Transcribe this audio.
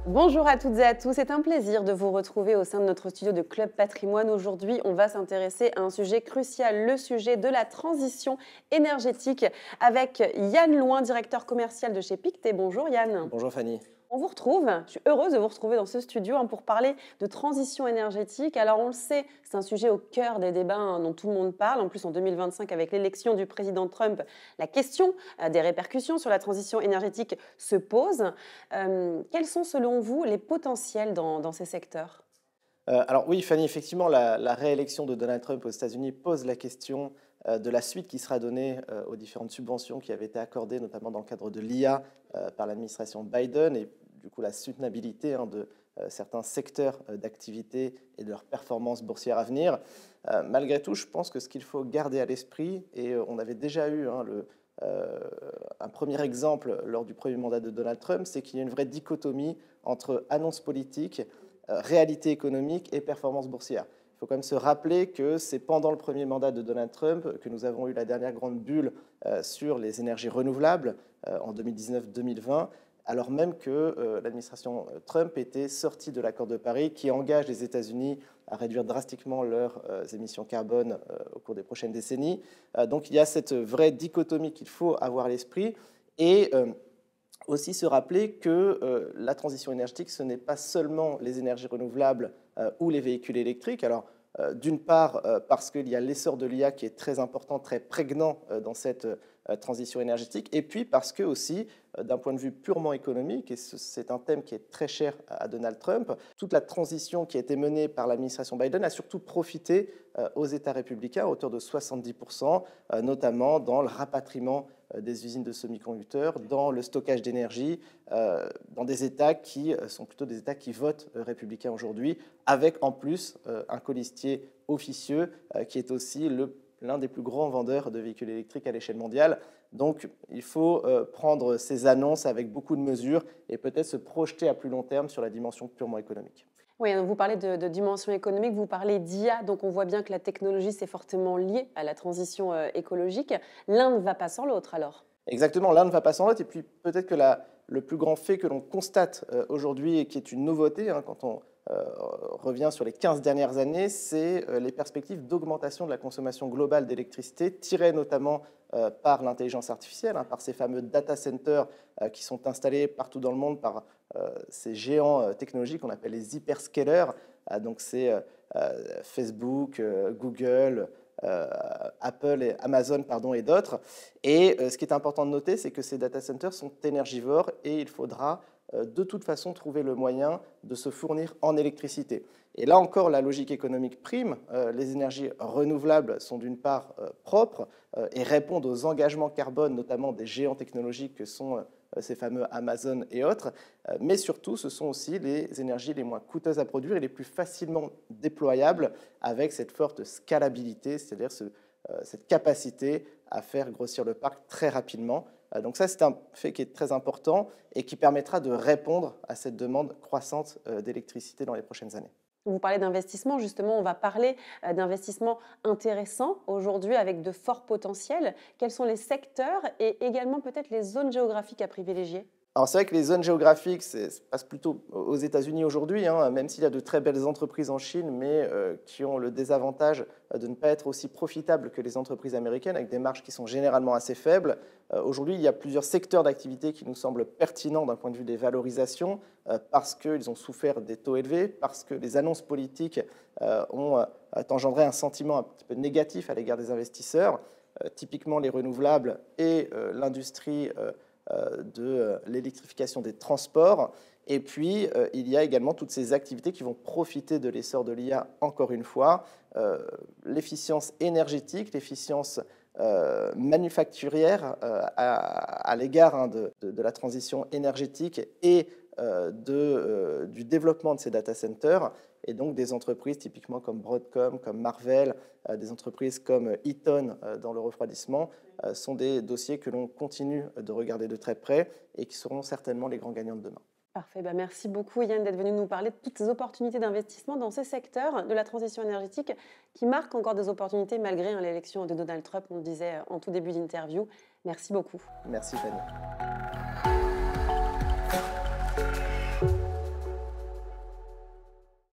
Bonjour à toutes et à tous, c'est un plaisir de vous retrouver au sein de notre studio de Club Patrimoine. Aujourd'hui, on va s'intéresser à un sujet crucial, le sujet de la transition énergétique avec Yann Loin, directeur commercial de chez Pictet. Bonjour Yann. Bonjour Fanny. On vous retrouve, je suis heureuse de vous retrouver dans ce studio pour parler de transition énergétique. Alors on le sait, c'est un sujet au cœur des débats dont tout le monde parle. En plus en 2025 avec l'élection du président Trump, la question des répercussions sur la transition énergétique se pose. Quels sont selon vous les potentiels dans ces secteurs ? Alors oui Fanny, effectivement la réélection de Donald Trump aux États-Unis pose la question de la suite qui sera donnée aux différentes subventions qui avaient été accordées, notamment dans le cadre de l'IA par l'administration Biden, et du coup la soutenabilité de certains secteurs d'activité et de leur performance boursière à venir. Malgré tout, je pense que ce qu'il faut garder à l'esprit, et on avait déjà eu un premier exemple lors du premier mandat de Donald Trump, c'est qu'il y a une vraie dichotomie entre annonces politiques, réalité économique et performance boursière. Il faut quand même se rappeler que c'est pendant le premier mandat de Donald Trump que nous avons eu la dernière grande bulle sur les énergies renouvelables en 2019-2020, alors même que l'administration Trump était sortie de l'accord de Paris qui engage les États-Unis à réduire drastiquement leurs émissions carbone au cours des prochaines décennies. Donc il y a cette vraie dichotomie qu'il faut avoir à l'esprit, et aussi se rappeler que la transition énergétique, ce n'est pas seulement les énergies renouvelables ou les véhicules électriques. Alors, d'une part, parce qu'il y a l'essor de l'IA qui est très important, très prégnant dans cette transition énergétique, et puis parce que aussi, d'un point de vue purement économique, et c'est un thème qui est très cher à Donald Trump, toute la transition qui a été menée par l'administration Biden a surtout profité aux États républicains à hauteur de 70%, notamment dans le rapatriement des usines de semi-conducteurs, dans le stockage d'énergie, dans des États qui sont plutôt des États qui votent républicains aujourd'hui, avec en plus un colistier officieux qui est aussi l'un des plus grands vendeurs de véhicules électriques à l'échelle mondiale. Donc il faut prendre ces annonces avec beaucoup de mesures et peut-être se projeter à plus long terme sur la dimension purement économique. Oui, vous parlez de dimension économique, vous parlez d'IA, donc on voit bien que la technologie, c'est fortement lié à la transition écologique. L'un ne va pas sans l'autre alors. Exactement, l'un ne va pas sans l'autre. Et puis peut-être que le plus grand fait que l'on constate aujourd'hui et qui est une nouveauté quand on revient sur les 15 dernières années, c'est les perspectives d'augmentation de la consommation globale d'électricité, tirées notamment par l'intelligence artificielle, par ces fameux data centers qui sont installés partout dans le monde par ces géants technologiques qu'on appelle les hyperscalers. Donc c'est Facebook, Google, Apple et Amazon et d'autres. Et ce qui est important de noter, c'est que ces data centers sont énergivores et il faudra de toute façon trouver le moyen de se fournir en électricité. Et là encore, la logique économique prime. Les énergies renouvelables sont d'une part propres et répondent aux engagements carbone, notamment des géants technologiques que sont ces fameux Amazon et autres, mais surtout ce sont aussi les énergies les moins coûteuses à produire et les plus facilement déployables avec cette forte scalabilité, c'est-à-dire cette capacité à faire grossir le parc très rapidement. Donc ça, c'est un fait qui est très important et qui permettra de répondre à cette demande croissante d'électricité dans les prochaines années. Vous parlez d'investissement, justement, on va parler d'investissements intéressants aujourd'hui avec de forts potentiels. Quels sont les secteurs et également peut-être les zones géographiques à privilégier ? Alors c'est vrai que les zones géographiques, ça passe plutôt aux États-Unis aujourd'hui, même s'il y a de très belles entreprises en Chine, mais qui ont le désavantage de ne pas être aussi profitables que les entreprises américaines, avec des marges qui sont généralement assez faibles. Aujourd'hui, il y a plusieurs secteurs d'activité qui nous semblent pertinents d'un point de vue des valorisations, parce qu'ils ont souffert des taux élevés, parce que les annonces politiques ont engendré un sentiment un petit peu négatif à l'égard des investisseurs, typiquement les renouvelables et l'industrie de l'électrification des transports. Et puis, il y a également toutes ces activités qui vont profiter de l'essor de l'IA, encore une fois. L'efficience énergétique, l'efficience manufacturière à l'égard de la transition énergétique et du développement de ces data centers, et donc des entreprises typiquement comme Broadcom, comme Marvell, des entreprises comme Eaton dans le refroidissement, sont des dossiers que l'on continue de regarder de très près et qui seront certainement les grands gagnants de demain. Parfait. Bah, merci beaucoup Yann d'être venu nous parler de toutes ces opportunités d'investissement dans ces secteurs de la transition énergétique qui marquent encore des opportunités malgré l'élection de Donald Trump, on le disait en tout début d'interview. Merci beaucoup. Merci Fanny.